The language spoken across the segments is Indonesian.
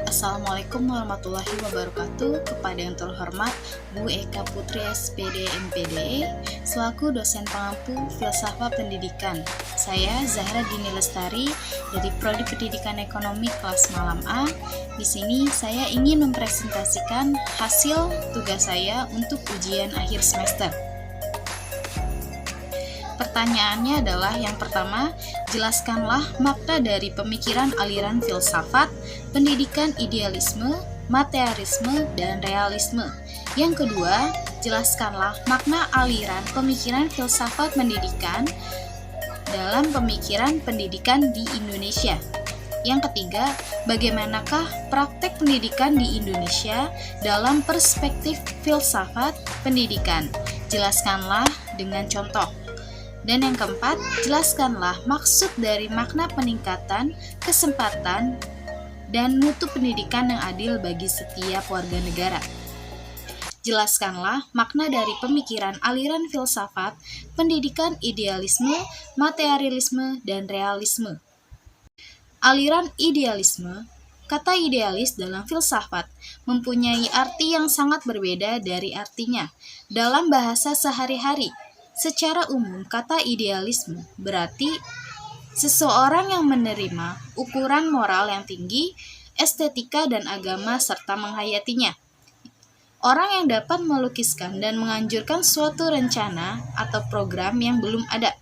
Assalamualaikum warahmatullahi wabarakatuh. Kepada yang terhormat Bu Eka Putri SPD MPDE selaku dosen pengampu Filsafat Pendidikan. Saya Zahra Dini Lestari dari Prodi Pendidikan Ekonomi kelas malam A. Di sini saya ingin mempresentasikan hasil tugas saya untuk ujian akhir semester. Pertanyaannya adalah yang pertama, jelaskanlah makna dari pemikiran aliran filsafat, pendidikan idealisme, materialisme, dan realisme. Yang kedua, jelaskanlah makna aliran pemikiran filsafat pendidikan dalam pemikiran pendidikan di Indonesia. Yang ketiga, bagaimanakah praktek pendidikan di Indonesia dalam perspektif filsafat pendidikan? Jelaskanlah dengan contoh. Dan yang keempat, jelaskanlah maksud dari makna peningkatan, kesempatan, dan mutu pendidikan yang adil bagi setiap warga negara. Jelaskanlah makna dari pemikiran aliran filsafat, pendidikan idealisme, materialisme, dan realisme. Aliran idealisme, kata idealis dalam filsafat mempunyai arti yang sangat berbeda dari artinya dalam bahasa sehari-hari. Secara umum, kata idealisme berarti seseorang yang menerima ukuran moral yang tinggi, estetika dan agama serta menghayatinya. Orang yang dapat melukiskan dan menganjurkan suatu rencana atau program yang belum ada.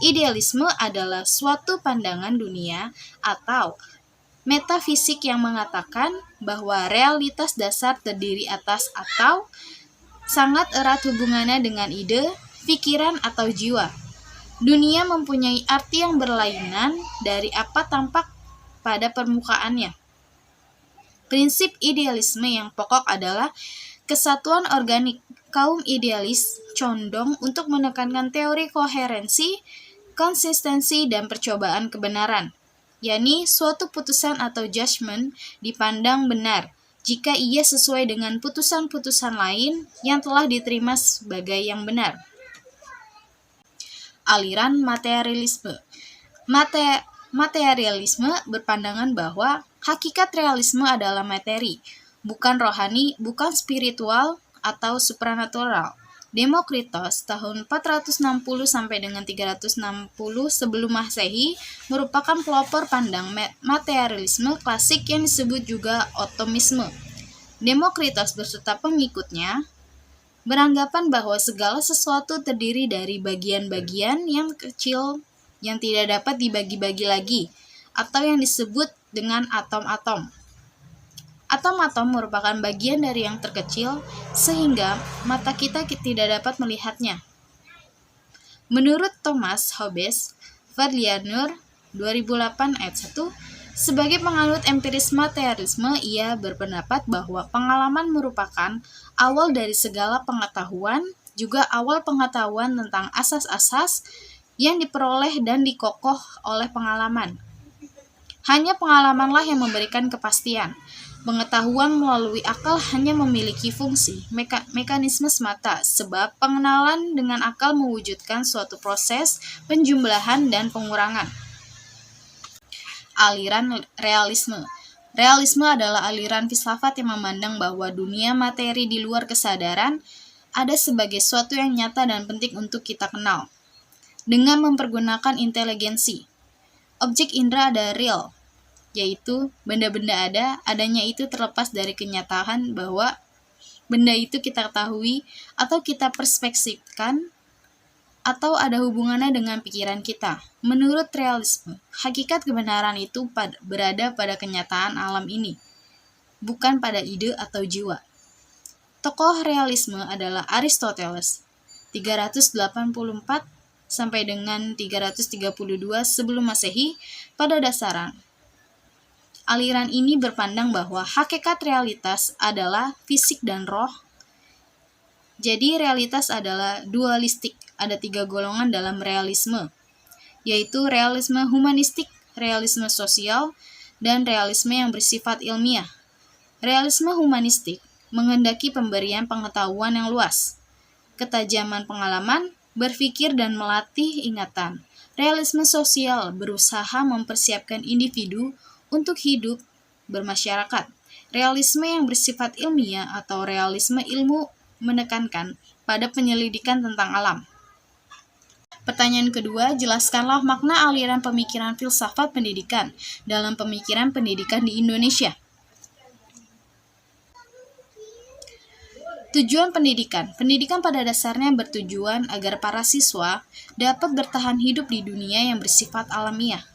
Idealisme adalah suatu pandangan dunia atau metafisik yang mengatakan bahwa realitas dasar terdiri atas atau sangat erat hubungannya dengan ide, pikiran atau jiwa. Dunia mempunyai arti yang berlainan dari apa tampak pada permukaannya. Prinsip idealisme yang pokok adalah kesatuan organik. Kaum idealis condong untuk menekankan teori koherensi, konsistensi, dan percobaan kebenaran, yakni suatu putusan atau judgment dipandang benar jika ia sesuai dengan putusan-putusan lain yang telah diterima sebagai yang benar. Aliran materialisme. Materialisme berpandangan bahwa hakikat realisme adalah materi, bukan rohani, bukan spiritual atau supranatural. Demokritos tahun 460 sampai dengan 360 sebelum Masehi merupakan pelopor pandang materialisme klasik yang disebut juga otomisme. Demokritos beserta pengikutnya beranggapan bahwa segala sesuatu terdiri dari bagian-bagian yang kecil yang tidak dapat dibagi-bagi lagi, atau yang disebut dengan atom-atom. Atom-atom merupakan bagian dari yang terkecil, sehingga mata kita tidak dapat melihatnya. Menurut Thomas Hobbes, Verlianur 2008 ayat 1, sebagai penganut empiris materialisme, ia berpendapat bahwa pengalaman merupakan awal dari segala pengetahuan, juga awal pengetahuan tentang asas-asas yang diperoleh dan dikokoh oleh pengalaman. Hanya pengalamanlah yang memberikan kepastian. Pengetahuan melalui akal hanya memiliki fungsi, mekanisme semata, sebab pengenalan dengan akal mewujudkan suatu proses penjumlahan dan pengurangan. Aliran realisme. Realisme adalah aliran filsafat yang memandang bahwa dunia materi di luar kesadaran ada sebagai suatu yang nyata dan penting untuk kita kenal. Dengan mempergunakan inteligensi. Objek indera ada real, yaitu benda-benda adanya itu terlepas dari kenyataan bahwa benda itu kita ketahui atau kita perspektifkan atau ada hubungannya dengan pikiran kita. Menurut realisme, hakikat kebenaran itu berada pada kenyataan alam ini, bukan pada ide atau jiwa. Tokoh realisme adalah Aristoteles, 384 sampai dengan 332 sebelum Masehi. Pada dasarnya, aliran ini berpandang bahwa hakikat realitas adalah fisik dan roh. Jadi realitas adalah dualistik. Ada 3 golongan dalam realisme, yaitu realisme humanistik, realisme sosial, dan realisme yang bersifat ilmiah. Realisme humanistik menghendaki pemberian pengetahuan yang luas, ketajaman pengalaman, berpikir dan melatih ingatan. Realisme sosial berusaha mempersiapkan individu untuk hidup bermasyarakat. Realisme yang bersifat ilmiah atau realisme ilmu menekankan pada penyelidikan tentang alam. Pertanyaan kedua, jelaskanlah makna aliran pemikiran filsafat pendidikan dalam pemikiran pendidikan di Indonesia. Tujuan pendidikan. Pendidikan pada dasarnya bertujuan agar para siswa dapat bertahan hidup di dunia yang bersifat alamiah,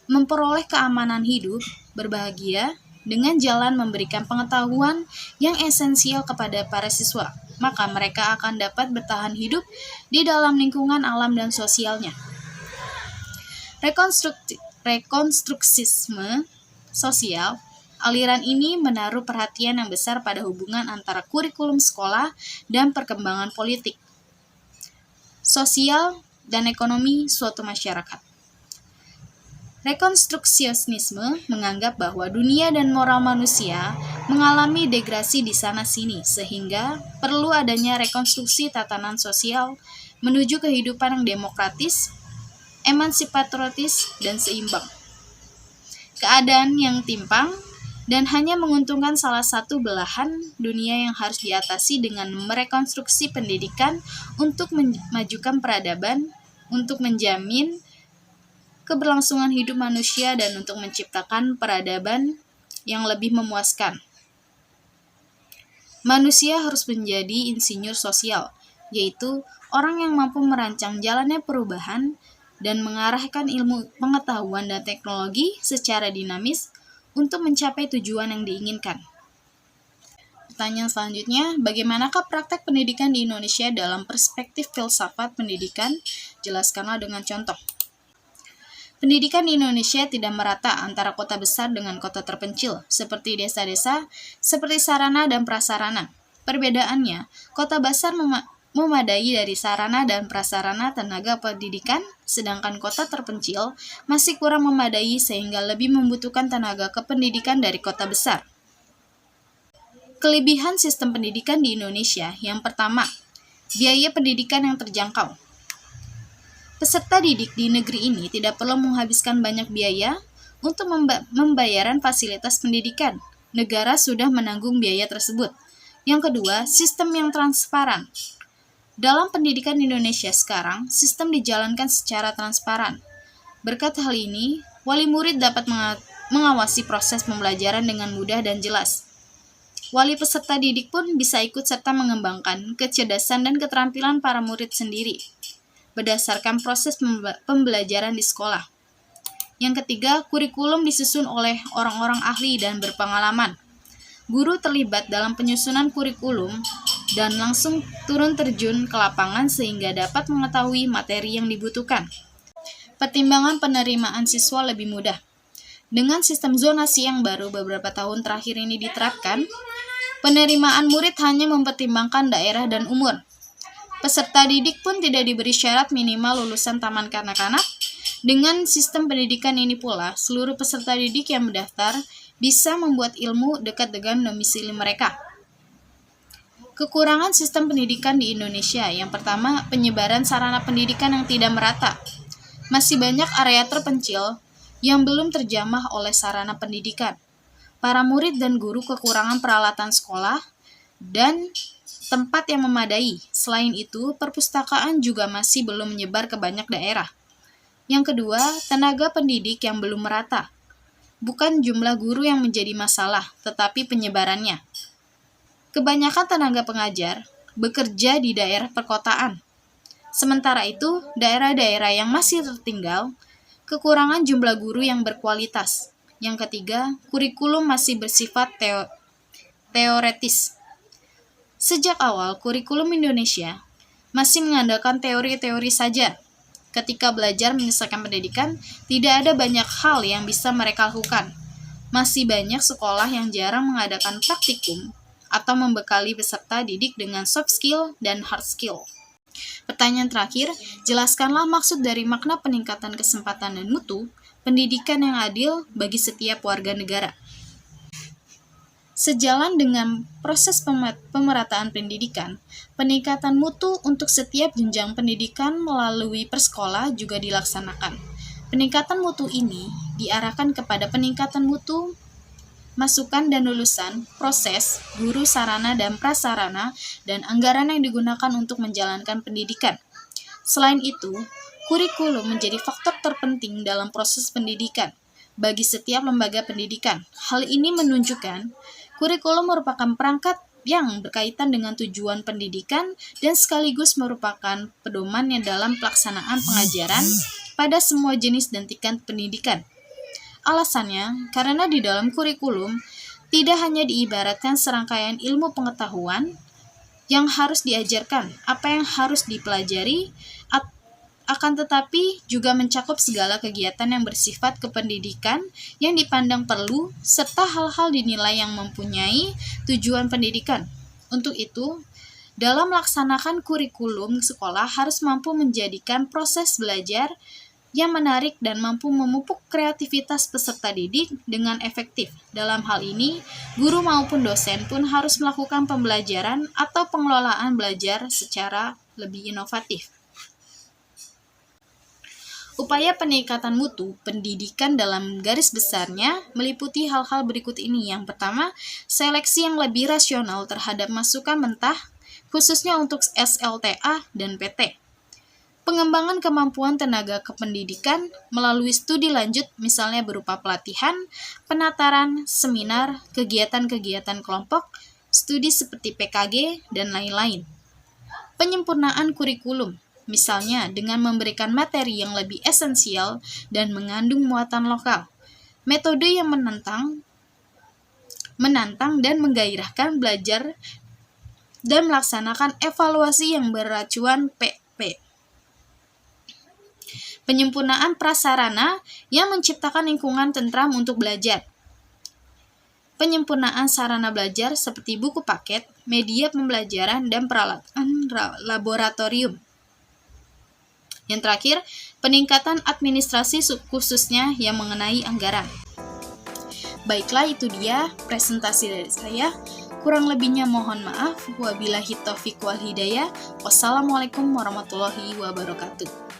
memperoleh keamanan hidup, berbahagia, dengan jalan memberikan pengetahuan yang esensial kepada para siswa, maka mereka akan dapat bertahan hidup di dalam lingkungan alam dan sosialnya. Rekonstruksisme sosial. Aliran ini menaruh perhatian yang besar pada hubungan antara kurikulum sekolah dan perkembangan politik, sosial, dan ekonomi suatu masyarakat. Rekonstruksionisme menganggap bahwa dunia dan moral manusia mengalami degrasi di sana-sini, sehingga perlu adanya rekonstruksi tatanan sosial menuju kehidupan yang demokratis, emansipatorius, dan seimbang. Keadaan yang timpang dan hanya menguntungkan salah satu belahan dunia yang harus diatasi dengan merekonstruksi pendidikan untuk memajukan peradaban, untuk menjamin keberlangsungan hidup manusia, dan untuk menciptakan peradaban yang lebih memuaskan. Manusia harus menjadi insinyur sosial, yaitu orang yang mampu merancang jalannya perubahan dan mengarahkan ilmu pengetahuan dan teknologi secara dinamis untuk mencapai tujuan yang diinginkan. Pertanyaan selanjutnya, bagaimanakah praktek pendidikan di Indonesia dalam perspektif filsafat pendidikan? Jelaskanlah dengan contoh. Pendidikan di Indonesia tidak merata antara kota besar dengan kota terpencil, seperti desa-desa, seperti sarana dan prasarana. Perbedaannya, kota besar memadai dari sarana dan prasarana tenaga pendidikan, sedangkan kota terpencil masih kurang memadai sehingga lebih membutuhkan tenaga kependidikan dari kota besar. Kelebihan sistem pendidikan di Indonesia, yang pertama, biaya pendidikan yang terjangkau. Peserta didik di negeri ini tidak perlu menghabiskan banyak biaya untuk membayaran fasilitas pendidikan. Negara sudah menanggung biaya tersebut. Yang kedua, sistem yang transparan. Dalam pendidikan Indonesia sekarang, sistem dijalankan secara transparan. Berkat hal ini, wali murid dapat mengawasi proses pembelajaran dengan mudah dan jelas. Wali peserta didik pun bisa ikut serta mengembangkan kecerdasan dan keterampilan para murid sendiri berdasarkan proses pembelajaran di sekolah. Yang ketiga, kurikulum disusun oleh orang-orang ahli dan berpengalaman. Guru terlibat dalam penyusunan kurikulum dan langsung turun terjun ke lapangan sehingga dapat mengetahui materi yang dibutuhkan. Pertimbangan penerimaan siswa lebih mudah. Dengan sistem zonasi yang baru beberapa tahun terakhir ini diterapkan, penerimaan murid hanya mempertimbangkan daerah dan umur. Peserta didik pun tidak diberi syarat minimal lulusan taman kanak-kanak. Dengan sistem pendidikan ini pula, seluruh peserta didik yang mendaftar bisa membuat ilmu dekat dengan domisili mereka. Kekurangan sistem pendidikan di Indonesia. Yang pertama, penyebaran sarana pendidikan yang tidak merata. Masih banyak area terpencil yang belum terjamah oleh sarana pendidikan. Para murid dan guru kekurangan peralatan sekolah dan tempat yang memadai. Selain itu, perpustakaan juga masih belum menyebar ke banyak daerah. Yang kedua, tenaga pendidik yang belum merata. Bukan jumlah guru yang menjadi masalah, tetapi penyebarannya. Kebanyakan tenaga pengajar bekerja di daerah perkotaan. Sementara itu, daerah-daerah yang masih tertinggal, kekurangan jumlah guru yang berkualitas. Yang ketiga, kurikulum masih bersifat teoretis. Sejak awal, kurikulum Indonesia masih mengandalkan teori-teori saja. Ketika belajar menyelesaikan pendidikan, tidak ada banyak hal yang bisa mereka lakukan. Masih banyak sekolah yang jarang mengadakan praktikum atau membekali peserta didik dengan soft skill dan hard skill. Pertanyaan terakhir, jelaskanlah maksud dari makna peningkatan kesempatan dan mutu pendidikan yang adil bagi setiap warga negara. Sejalan dengan proses pemerataan pendidikan, peningkatan mutu untuk setiap jenjang pendidikan melalui persekolah juga dilaksanakan. Peningkatan mutu ini diarahkan kepada peningkatan mutu masukan dan lulusan, proses, guru, sarana dan prasarana, dan anggaran yang digunakan untuk menjalankan pendidikan. Selain itu, kurikulum menjadi faktor terpenting dalam proses pendidikan bagi setiap lembaga pendidikan. Hal ini menunjukkan kurikulum merupakan perangkat yang berkaitan dengan tujuan pendidikan dan sekaligus merupakan pedomannya dalam pelaksanaan pengajaran pada semua jenis dan tingkat pendidikan. Alasannya, karena di dalam kurikulum tidak hanya diibaratkan serangkaian ilmu pengetahuan yang harus diajarkan, apa yang harus dipelajari, akan tetapi juga mencakup segala kegiatan yang bersifat kependidikan yang dipandang perlu, serta hal-hal dinilai yang mempunyai tujuan pendidikan. Untuk itu, dalam melaksanakan kurikulum sekolah harus mampu menjadikan proses belajar yang menarik dan mampu memupuk kreativitas peserta didik dengan efektif. Dalam hal ini, guru maupun dosen pun harus melakukan pembelajaran atau pengelolaan belajar secara lebih inovatif. Upaya peningkatan mutu pendidikan dalam garis besarnya meliputi hal-hal berikut ini. Yang pertama, seleksi yang lebih rasional terhadap masukan mentah, khususnya untuk SLTA dan PT. Pengembangan kemampuan tenaga kependidikan melalui studi lanjut, misalnya berupa pelatihan, penataran, seminar, kegiatan-kegiatan kelompok, studi seperti PKG, dan lain-lain. Penyempurnaan kurikulum, misalnya dengan memberikan materi yang lebih esensial dan mengandung muatan lokal. Metode yang menantang dan menggairahkan belajar dan melaksanakan evaluasi yang beracuan PP. Penyempurnaan prasarana yang menciptakan lingkungan tentram untuk belajar. Penyempurnaan sarana belajar seperti buku paket, media pembelajaran, dan peralatan laboratorium. Yang terakhir, peningkatan administrasi khususnya yang mengenai anggaran. Baiklah, itu dia presentasi dari saya. Kurang lebihnya mohon maaf. Wabillahi taufiq wal hidayah. Wassalamualaikum warahmatullahi wabarakatuh.